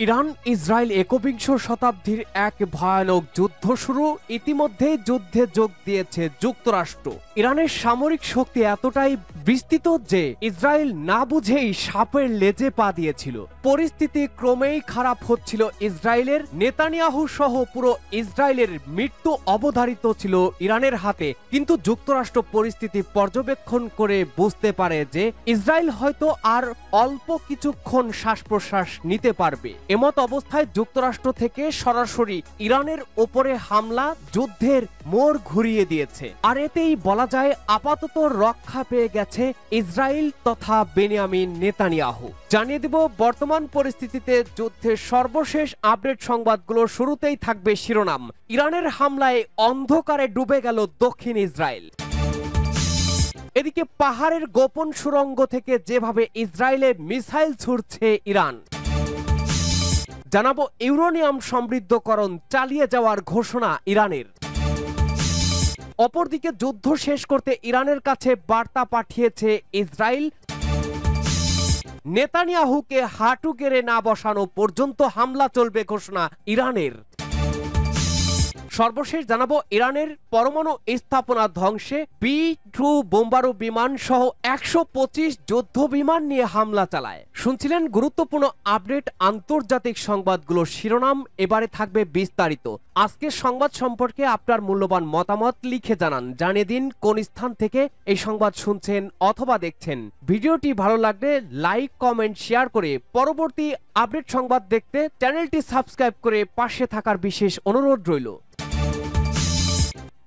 Iran Israel একবিংশ শতাব্দীর এক ভয়ানক যুদ্ধ শুরু। ইতিমধ্যে যুদ্ধে যোগ দিয়েছে যুক্তরাষ্ট্র। ইরানের সামরিক শক্তি এতটাই বিস্তৃত যে ইসরায়েল না বুঝেই সাপের লেজে পা দিয়েছিল। পরিস্থিতি ক্রমেই খারাপ হচ্ছিল ইসরায়েলের। নেতানিয়াহু সহ পুরো ইসরায়েলের মৃত্যু অবধারিত ছিল ইরানের হাতে। কিন্তু যুক্তরাষ্ট্র পরিস্থিতি পর্যবেক্ষণ করে বুঝতে পারে যে ইসরায়েল হয়তো আর অল্প কিছুক্ষণ শ্বাস প্রশ্বাস নিতে পারবে। এমত অবস্থায় যুক্তরাষ্ট্র থেকে সরাসরি ইরানের ওপরে হামলা যুদ্ধের মোড় ঘুরিয়ে দিয়েছে। আর এতেই বলা যায় আপাতত রক্ষা পেয়ে গেছে ইসরায়েল তথা বেনিয়ামিন নেতানিয়াহু। জানিয়ে দেব বর্তমান পরিস্থিতিতে যুদ্ধের সর্বশেষ আপডেট সংবাদগুলো। শুরুতেই থাকবে শিরোনাম। ইরানের হামলায় অন্ধকারে ডুবে গেল দক্ষিণ ইসরায়েল। এদিকে পাহাড়ের গোপন সুড়ঙ্গ থেকে যেভাবে ইসরায়েলে মিসাইল ছুড়ছে ইরান। জানাবো ইউরেনিয়াম সমৃদ্ধকরণ চালিয়ে যাওয়ার ঘোষণা ইরানের। অপরদিকে যুদ্ধ শেষ করতে ইরানের কাছে বার্তা পাঠিয়েছে ইসরায়েল। নেতানিয়াহুকে হাঁটু গেড়ে না বসানো পর্যন্ত হামলা চলবে ঘোষণা ইরানের। সর্বশেষ জানাবো ইরানের পরমাণু স্থাপনা ধ্বংসে B-2 বোম্বারু বিমান সহ 125 যুদ্ধ বিমান নিয়ে হামলা চালায়। শুনছিলেন গুরুত্বপূর্ণ আপডেট আন্তর্জাতিক সংবাদগুলোর শিরোনাম। এবারে থাকবে বিস্তারিত। আজকের সংবাদ সম্পর্কে আপনার মূল্যবান মতামত লিখে জানান। জানিয়ে দিন কোন স্থান থেকে এই সংবাদ শুনছেন অথবা দেখছেন। ভিডিওটি ভালো লাগলে লাইক কমেন্ট শেয়ার করে পরবর্তী আপডেট সংবাদ দেখতে চ্যানেলটি সাবস্ক্রাইব করে পাশে থাকার বিশেষ অনুরোধ রইল।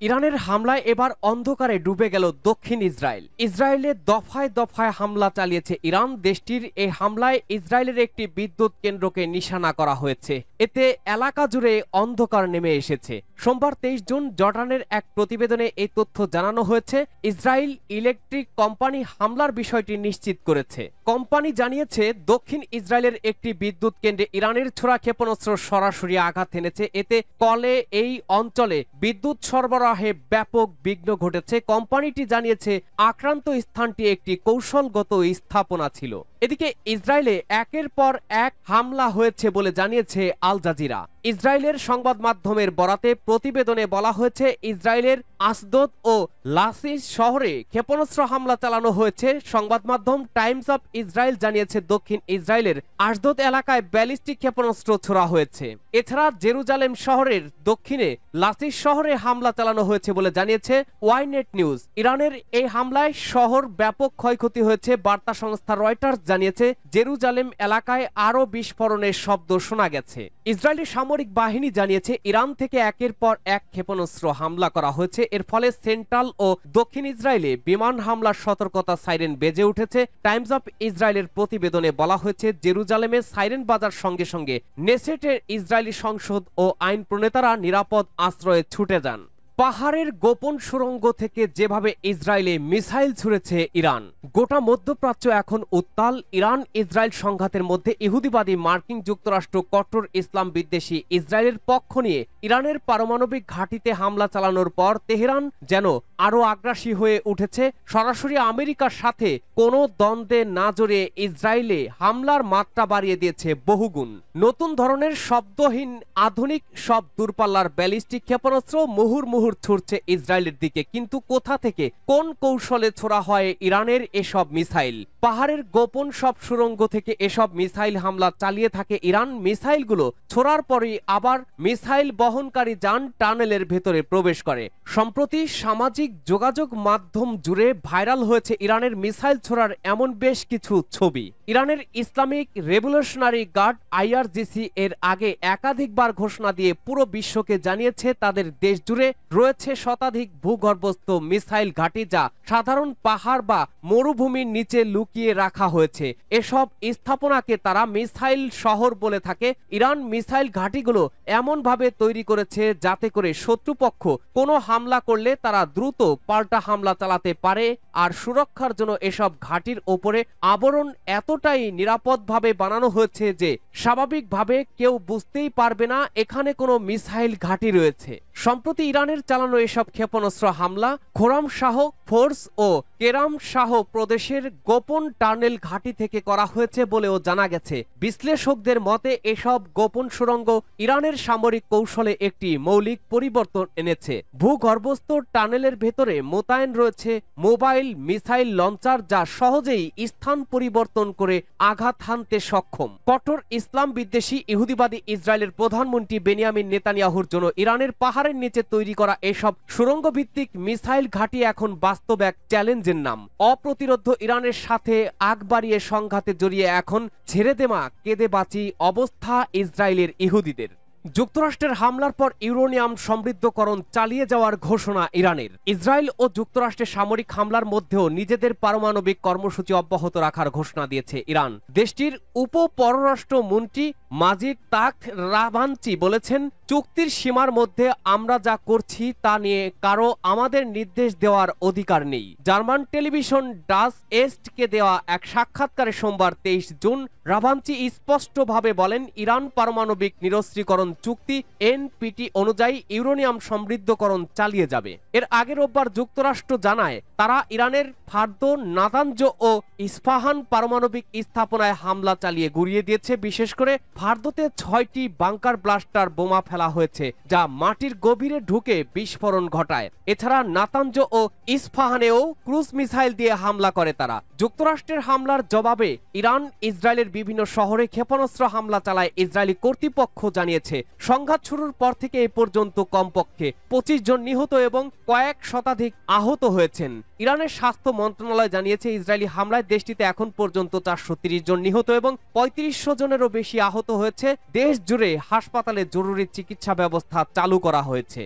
ইরানের হামলায় এবার অন্ধকারে ডুবে গেল দক্ষিণ ইসরায়েল। ইসরায়েলে দফায় দফায় হামলা চালিয়েছে ইরান। দেশটির এই হামলায় ইসরায়েলের একটি বিদ্যুৎ কেন্দ্রকে নিশানা করা হয়েছে। এতে এলাকা জুড়ে অন্ধকার নেমে এসেছে। সোমবার 23 জুন জর্ডানের এক প্রতিবেদনে এই তথ্য জানানো হয়েছে। ইসরায়েল ইলেকট্রিক কোম্পানি হামলার বিষয়টি নিশ্চিত করেছে। কোম্পানি জানিয়েছে দক্ষিণ ইসরায়েলের একটি বিদ্যুৎ কেন্দ্রে ইরানের ছোড়া ক্ষেপণাস্ত্র সরাসরি আঘাত এনেছে। এতে কলে এই অঞ্চলে বিদ্যুৎ সরবরাহে ব্যাপক বিঘ্ন ঘটেছে। কোম্পানিটি জানিয়েছে আক্রান্ত স্থানটি একটি কৌশলগত স্থাপনা ছিল। এদিকে ইসরায়েলে একের পর এক হামলা হয়েছে বলে জানিয়েছে আল জাজিরা। ইসরায়েলের সংবাদ মাধ্যমের বরাতে প্রতিবেদনে বলা হয়েছে ইসরায়েলের আসদোদ ও লাসিস শহরে ক্ষেপণাস্ত্র হামলা চালানো হয়েছে। সংবাদ মাধ্যম টাইমস অফ ইসরায়েল জানিয়েছে দক্ষিণ ইসরায়েলের আসদোদ এলাকায় ব্যালিস্টিক ক্ষেপণাস্ত্র ছোড়া হয়েছে। এছাড়া জেরুজালেম শহরের দক্ষিণে লাসিস শহরে হামলা চালানো হয়েছে বলে জানিয়েছে ওয়াইনেট নিউজ। ইরানের এই হামলায় শহর ব্যাপক ক্ষয়ক্ষতি হয়েছে। বার্তা সংস্থা রয়টার্স জানিয়েছে জেরুজালেম এলাকায় আরও বিস্ফোরণের শব্দ শোনা গেছে। ইসরায়েলি সামরিক বাহিনী জানিয়েছে ইরান থেকে একের পর এক ক্ষেপণাস্ত্র হামলা করা হয়েছে। এর ফলে সেন্ট্রাল ও দক্ষিণ ইসরায়েলে বিমান হামলার সতর্কতা সাইরেন বেজে উঠেছে। টাইমস অফ ইসরায়েলের প্রতিবেদনে বলা হয়েছে জেরুজালেমে সাইরেন বাজার সঙ্গে সঙ্গে নেসেটের ইসরায়েলি সংসদ ও আইন প্রণেতারা নিরাপদ আশ্রয়ে ছুটে যান। পাহাড়ের গোপন সুড়ঙ্গ থেকে যেভাবে ইসরায়েলে মিসাইল ছুড়েছে ইরান। গোটা মধ্যপ্রাচ্য এখন উত্তাল। ইরান ইসরায়েল সংঘাতের মধ্যে ইহুদিবাদী মার্কিন যুক্তরাষ্ট্র কট্টর ইসলাম বিদ্বেষী ইসরায়েলের পক্ষ নিয়ে ইরানের পারমাণবিক ঘাঁটিতে হামলা চালানোর পর তেহরান যেন আরও আগ্রাসী হয়ে উঠেছে। সরাসরি আমেরিকার সাথে কোনো দ্বন্দ্বে না জড়িয়ে ইসরায়েলে হামলার মাত্রা বাড়িয়ে দিয়েছে বহুগুণ। নতুন ধরনের শব্দহীন আধুনিক সব দূরপাল্লার ব্যালিস্টিক ক্ষেপণাস্ত্র মুহুর্মুহু ছুটছে ইসরায়েলের দিকে। কিন্তু কোথা থেকে কোন কৌশলে ছোড়া হয় ইরানের এসব মিসাইল? পাহাড়ের গোপন সব সুড়ঙ্গ থেকে এসব মিসাইল হামলা চালিয়ে থাকে ইরান। মিসাইলগুলো ছোড়ার পরই আবার মিসাইল বহনকারী যান টানেলের ভেতরে প্রবেশ করে। সম্প্রতি সামাজিক যোগাযোগ মাধ্যম জুড়ে ভাইরাল হয়েছে ইরানের মিসাইল ছোড়ার এমন বেশ কিছু ছবি। ইরানের ইসলামিক রেভলিউশনারি গার্ড IRGC এর আগে একাধিকবার ঘোষণা দিয়ে পুরো বিশ্বকে জানিয়েছে তাদের দেশ জুড়ে রয়েছে শতাধিক ভূগর্ভস্থ মিসাইল ঘাঁটি যা সাধারণ পাহাড় বা মরুভূমির নিচে লুকিয়ে রাখা হয়েছে। এসব স্থাপনাকে তারা মিসাইল শহর বলে থাকে। ইরান মিসাইল ঘাঁটিগুলো এমনভাবে তৈরি করেছে যাতে করে শত্রুপক্ষ কোনো হামলা করলে তারা দ্রুত পাল্টা হামলা চালাতে পারে। আর সুরক্ষার জন্য এসব ঘাঁটির ওপরে আবরণ এতটাই নিরাপদভাবে বানানো হয়েছে যে স্বাভাবিকভাবে কেউ বুঝতেই পারবে না এখানে কোনো মিসাইল ঘাঁটি রয়েছে। সম্প্রতি ইরানের চালানো এসব ক্ষেপণাস্ত্র হামলা খোরাম শাহ ফোর্স ও কেরাম শাহ প্রদেশের গোপন টানেল ঘাঁটি থেকে করা হয়েছে বলেও জানা গেছে। বিশ্লেষকদের মতে এসব গোপন সুড়ঙ্গ ইরানের সামরিক কৌশলে একটি মৌলিক পরিবর্তন এনেছে। ভূগর্ভস্থ টানেলের ভেতরে মোতায়েন রয়েছে মোবাইল মিসাইল লঞ্চার, যা সহজেই স্থান পরিবর্তন করে আঘাত হানতে সক্ষম। কঠোর ইসলাম বিদ্বেষী ইহুদিবাদী ইসরায়েলের প্রধানমন্ত্রী বেনিয়ামিন নেতানিয়াহুর জন্য ইরানের পাহাড়ের নিচে তৈরি করা এসব সুড়ঙ্গ ভিত্তিক মিসাইল ঘাঁটি এখন বাস্তব এক চ্যালেঞ্জের নাম। অপ্রতিরোধ ইরানের সাথে আগ বাড়িয়ে সংঘাতে জড়িয়ে এখন ছেড়ে দেওয়া কেঁদে বাঁচি অবস্থা ইসরায়েলের ইহুদিদের। যুক্তরাষ্ট্রের হামলার পর ইউরেনিয়াম সমৃদ্ধকরণ চালিয়ে যাওয়ার ঘোষণা ইরানের। ইসরায়েল ও যুক্তরাষ্ট্রের সামরিক হামলার মধ্যেও নিজেদের পারমাণবিক কর্মসূচি অব্যাহত রাখার ঘোষণা দিয়েছে ইরান। দেশটির উপ পররাষ্ট্রমন্ত্রী মাজিদ তাকত রাভাঞ্চি বলেছেন, চুক্তির সীমার মধ্যে আমরা যা করছি তা নিয়ে কারো আমাদের নির্দেশ দেওয়ার অধিকার নেই। জার্মান টেলিভিশন ডাস এস্টকে দেওয়া এক সাক্ষাৎকারে সোমবার 23 জুন রাভাঞ্চি স্পষ্টভাবে বলেন, ইরান পারমাণবিক নিরস্ত্রীকরণ চুক্তি এনপিটি অনুযায়ী ইউরেনিয়াম সমৃদ্ধকরণ চালিয়ে যাবে। এর আগে রোববার যুক্তরাষ্ট্র জানায় তারা ইরানের ফার্দো, নাতাঞ্জ ও ইস্পাহান পারমাণবিক স্থাপনায় হামলা চালিয়ে গুড়িয়ে দিয়েছে। বিশেষ করে ফার্দোতে 6টি বাংকার ব্লাস্টার বোমা ফেলা হয়েছে, যা মাটির গভীরে ঢুকে বিস্ফোরণ ঘটায়। এছাড়া নাতাঞ্জ ও ইস্পাহানেও ক্রুজ মিসাইল দিয়ে হামলা করে তারা। যুক্তরাষ্ট্রের হামলার জবাবে ইরান ইসরায়েলের বিভিন্ন শহরে ক্ষেপণাস্ত্র হামলা চালায় ইসরায়েলি কর্তৃপক্ষ জানিয়েছে। সংঘাত শুরুর পর থেকে এ পর্যন্ত কমপক্ষে 25 জন নিহত এবং কয়েক শতাধিক আহত হয়েছেন। ইরানের স্বাস্থ্য মন্ত্রণালয় জানিয়েছে, ইসরায়েলি হামলায় দেশটিতে এখন পর্যন্ত 430 জন নিহত এবং 3500 জনেরও বেশি আহত হয়েছে। দেশ জুড়ে হাসপাতালে জরুরি চিকিৎসা ব্যবস্থা চালু করা হয়েছে।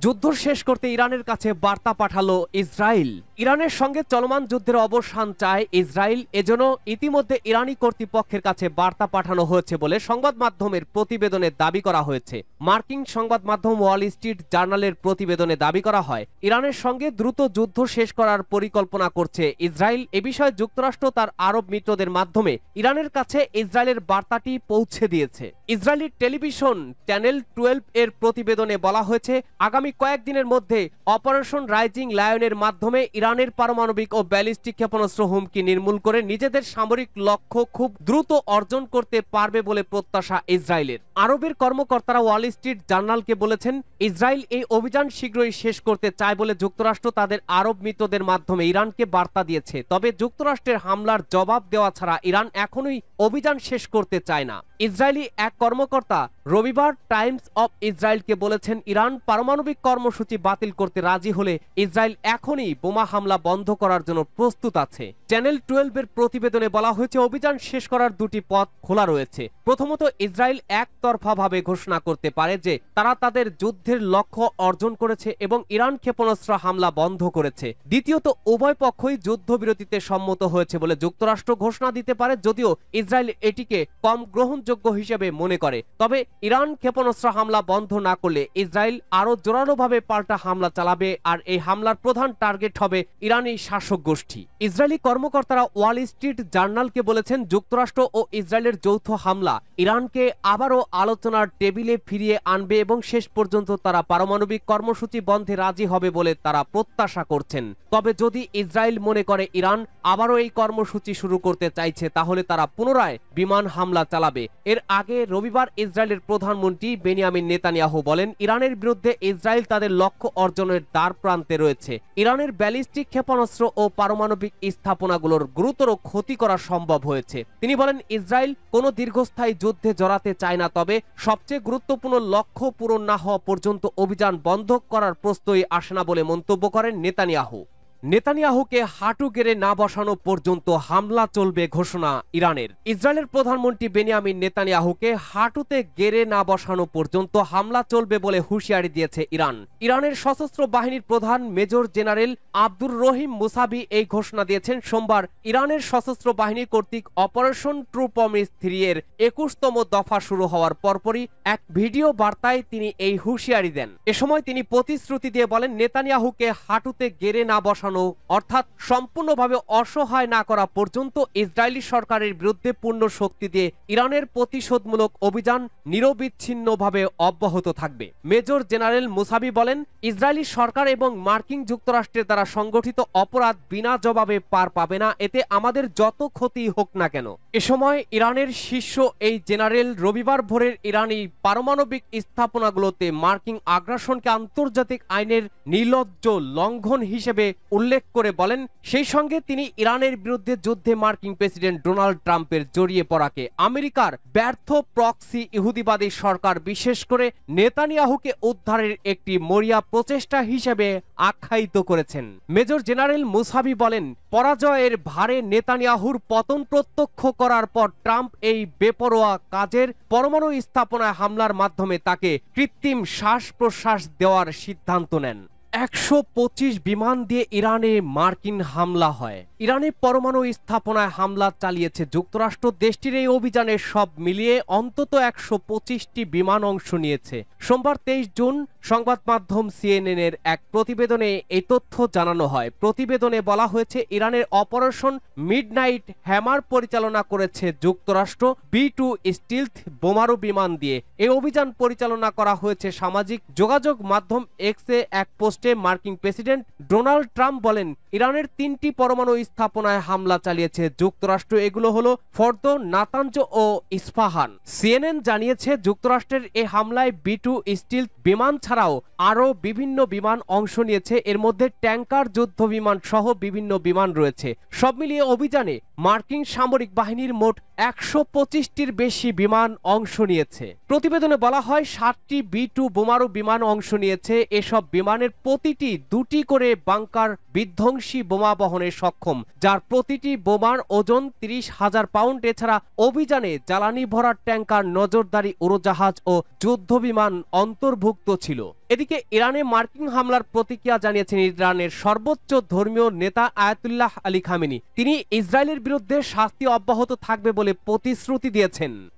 যুদ্ধ শেষ করতে ইরানের কাছে বার্তা পাঠালো ইসরায়েল। ইরানের সঙ্গে চলমান যুদ্ধের অবসান চায় ইসরায়েল। এজন্য ইতিমধ্যে ইরানি কর্তৃপক্ষের কাছে বার্তা পাঠানো হয়েছে বলে সংবাদ মাধ্যমের প্রতিবেদনে দাবি করা হয়েছে। মার্কিন সংবাদ মাধ্যম ওয়াল স্ট্রিট জার্নালের প্রতিবেদনে দাবি করা হয়, ইরানের সঙ্গে দ্রুত যুদ্ধ শেষ করার পরিকল্পনা করছে ইসরায়েল। এ বিষয়ে যুক্তরাষ্ট্র তার আরব মিত্রদের মাধ্যমে ইরানের কাছে ইসরায়েলের বার্তাটি পৌঁছে দিয়েছে। ইসরায়েলি টেলিভিশন চ্যানেল 12 এর প্রতিবেদনে বলা হয়েছে, আগামী কয়েকদিনের মধ্যে অপারেশন রাইজিং লায়নের মাধ্যমে ইরানের পারমাণবিক ও ব্যালিস্টিক ক্ষেপণাস্ত্র হুমকি নির্মূল করে নিজেদের সামরিক লক্ষ্য খুব দ্রুত অর্জন করতে পারবে বলে প্রত্যাশা ইসরায়েলের। আরবের কর্মকর্তারা ওয়াল স্ট্রিট জার্নালকে বলেছেন, ইসরায়েল এই অভিযান শীঘ্রই শেষ করতে চায় বলে যুক্তরাষ্ট্র তাদের আরব মিত্রদের মাধ্যমে ইরানকে বার্তা দিয়েছে। তবে যুক্তরাষ্ট্রের হামলার জবাব দেওয়া ছাড়া ইরান এখনই অভিযান শেষ করতে চায় না। ইসরায়েলি এক কর্মকর্তা রবিবার টাইমস অব ইসরায়েলকে বলেছেন, ইরান পারমাণবিক কর্মসূচি বাতিল করতে রাজি হলে ইসরায়েল এখনই বোমা হামলা বন্ধ করার জন্য প্রস্তুত আছে। চ্যানেল 12 এর প্রতিবেদনে বলা হয়েছে, অভিযান শেষ করার দুটি পথ খোলা রয়েছে। প্রথমত, ইসরায়েল একতরফাভাবে ঘোষণা করতে পারে যে তারা তাদের যুদ্ধের লক্ষ্য অর্জন করেছে এবং ইরান ক্ষেপণাস্ত্র হামলা বন্ধ করেছে। দ্বিতীয়ত, উভয় পক্ষই যুদ্ধবিরতিতে সম্মত হয়েছে বলে যুক্তরাষ্ট্র ঘোষণা দিতে পারে, যদিও ইসরায়েল এটিকে কম গ্রহণযোগ্য হিসেবে মনে করে। তবে ইরান ক্ষেপণাস্ত্র হামলা বন্ধ না করলে ইসরায়েল আরো জোরালোভাবে পাল্টা হামলা চালাবে, আর এই হামলার প্রধান টার্গেট হবে ইরানি শাসক গোষ্ঠী। ইসরায়েলি কর্মকর্তারা ওয়াল স্ট্রিট জার্নালকে বলেছেন, যুক্তরাষ্ট্র ও ইসরায়েলের যৌথ হামলা ইরানকে আবারও আলোচনার টেবিলে ফিরিয়ে আনবে এবং শেষ পর্যন্ত তারা পারমাণবিক কর্মসূচি বন্ধে রাজি হবে বলে তারা প্রত্যাশা করছেন। তবে যদি ইসরায়েল মনে করে ইরান আবারও এই কর্মসূচি শুরু করতে চাইছে, তাহলে তারা পুনরায় বিমান হামলা চালাবে। এর আগে রবিবার ইসরায়েলের প্রধানমন্ত্রী বেনিয়ামিন নেতানিয়াহু বলেন, ইরানের বিরুদ্ধে ইসরায়েল তাদের লক্ষ্য অর্জনের দ্বার প্রান্তে রয়েছে। ইরানের ব্যালিস্টিক ক্ষেপণাস্ত্র ও পারমাণবিক স্থাপনাগুলোর গুরুতর ক্ষতি করা সম্ভব হয়েছে। তিনি বলেন, ইসরায়েল কোনো দীর্ঘস্থায়ী যুদ্ধে জড়াতে চায় না, তবে সবচেয়ে গুরুত্বপূর্ণ লক্ষ্য পূরণ না হওয়া পর্যন্ত অভিযান বন্ধ করার প্রশ্নই আসে না বলে মন্তব্য করেন নেতানিয়াহু। নেতানিয়াহুকে হাঁটু গেড়ে না বসানো পর্যন্ত হামলা চলবে ঘোষণা ইরানের। ইসরায়েলের প্রধানমন্ত্রী বেনিয়ামিন নেতানিয়াহুকে হাঁটুতে গেড়ে না বসানো পর্যন্ত হামলা চলবে বলে হুঁশিয়ারি দিয়েছে ইরান। ইরানের সশস্ত্র বাহিনীর প্রধান মেজর জেনারেল আব্দুর রহিম মুসাবি এই ঘোষণা দিয়েছেন সোমবার। ইরানের সশস্ত্র বাহিনী কর্তৃক অপারেশন ট্রু প্রমিস 3 এর 21তম দফা শুরু হওয়ার পরপরই এক ভিডিও বার্তায় তিনি এই হুঁশিয়ারি দেন। এ সময় তিনি প্রতিশ্রুতি দিয়ে বলেন, নেতানিয়াহুকে হাঁটুতে গেড়ে না বসানো চালানো অর্থাৎ সম্পূর্ণভাবে অসহায় না করা পর্যন্ত ইসরায়েলি সরকারের বিরুদ্ধে পূর্ণ শক্তি দিয়ে ইরানের প্রতিশোধমূলক অভিযান নিরবিচ্ছিন্নভাবে অব্যাহত থাকবে। মেজর জেনারেল মুসাবি বলেন, ইসরায়েলি সরকার এবং মার্কিন যুক্তরাষ্ট্রের দ্বারা সংগঠিত অপরাধ বিনা জবাবে পার পাবে না, এতে আমাদের যত ক্ষতি হোক না কেন। এ সময় ইরানের শীর্ষ এই জেনারেল রবিবার ভোরের ইরানি পারমাণবিক স্থাপনাগুলোতে মার্কিন আগ্রাসনকে আন্তর্জাতিক আইনের নির্লজ্জ লঙ্ঘন হিসেবে উল্লেখ করে বলেন, সেই সঙ্গে তিনি ইরানের বিরুদ্ধে যুদ্ধে মার্কিন প্রেসিডেন্ট ডোনাল্ড ট্রাম্পের জড়িয়ে পড়াকে আমেরিকার ব্যর্থ প্রক্সি ইহুদিবাদী সরকার বিশেষ করে নেতানিয়াহুকে উদ্ধারের একটি মরিয়া প্রচেষ্টা হিসেবে আখ্যায়িত করেছেন। মেজর জেনারেল মুসাবি বলেন, পরাজয়ের ভারে নেতানিয়াহুর পতন প্রত্যক্ষ করার পর ট্রাম্প এই বেপরোয়া কাজের পরমাণু স্থাপনায় হামলার মাধ্যমে তাকে কৃত্রিম শ্বাস প্রশ্বাস দেওয়ার সিদ্ধান্ত নেন। 125 বিমান দিয়ে ইরানে মার্কিন হামলা হয়। ইরানে পরমাণু স্থাপনায় হামলা চালিয়েছে যুক্তরাষ্ট্র। দেশটির এই অভিযানে সব মিলিয়ে অন্তত 125টি বিমান অংশ নিয়েছে। সোমবার 23 জুন সংবাদ মাধ্যম CNN এর এক প্রতিবেদনে এই তথ্য জানানো হয়। প্রতিবেদনে বলা হয়েছে, ইরানের অপারেশন মিডনাইট হ্যামার পরিচালনা করেছে যুক্তরাষ্ট্র B-2 স্টিলথ বোমারু বিমান দিয়ে। এই অভিযান পরিচালনা করা হয়েছে। সামাজিক যোগাযোগ মাধ্যম এক্সে এক পোস্টে মার্কিন প্রেসিডেন্ট ডোনাল্ড ট্রাম্প বলেন, ইরানের 3টি পরমাণু স্থাপনায় হামলা চালিয়েছে যুক্তরাষ্ট্র। এগুলো হলো ফর্দো, নাতাঞ্জ ও ইস্পাহান। CNN জানিয়েছে, যুক্তরাষ্ট্রের এই হামলায় B-2 স্টিলথ বিমান ছাড়াও আরও বিভিন্ন বিমান অংশ নিয়েছে। এর মধ্যে ট্যাঙ্কার, যুদ্ধ বিমান সহ বিভিন্ন বিমান রয়েছে। সব মিলিয়ে অভিযানে মার্কিন সামরিক বাহিনীর মোট 125টির বেশি বিমান অংশ নিয়েছে। প্রতিবেদনে বলা হয়, 7টি B-2 বোমারু বিমান অংশ নিয়েছে। এসব বিমানের প্রতিটি 2টি করে বাংকার বিধ্বংসী বোমা বহনে সক্ষম, যার প্রতিটি বোমার ওজন 30,000 পাউন্ড। এছাড়া অভিযানে জ্বালানি ভরার ট্যাঙ্কার, নজরদারি উড়োজাহাজ ও যুদ্ধ বিমান অন্তর্ভুক্ত ছিল। এদিকে ইরানে মার্কিন হামলার প্রতিক্রিয়া জানিয়েছেন ইরানের সর্বোচ্চ ধর্মীয় নেতা আয়াতুল্লাহ আলী খামেনি। তিনি ইসরায়েলের বিরুদ্ধে শাস্তি অব্যাহত থাকবে বলে প্রতিশ্রুতি দিয়েছেন।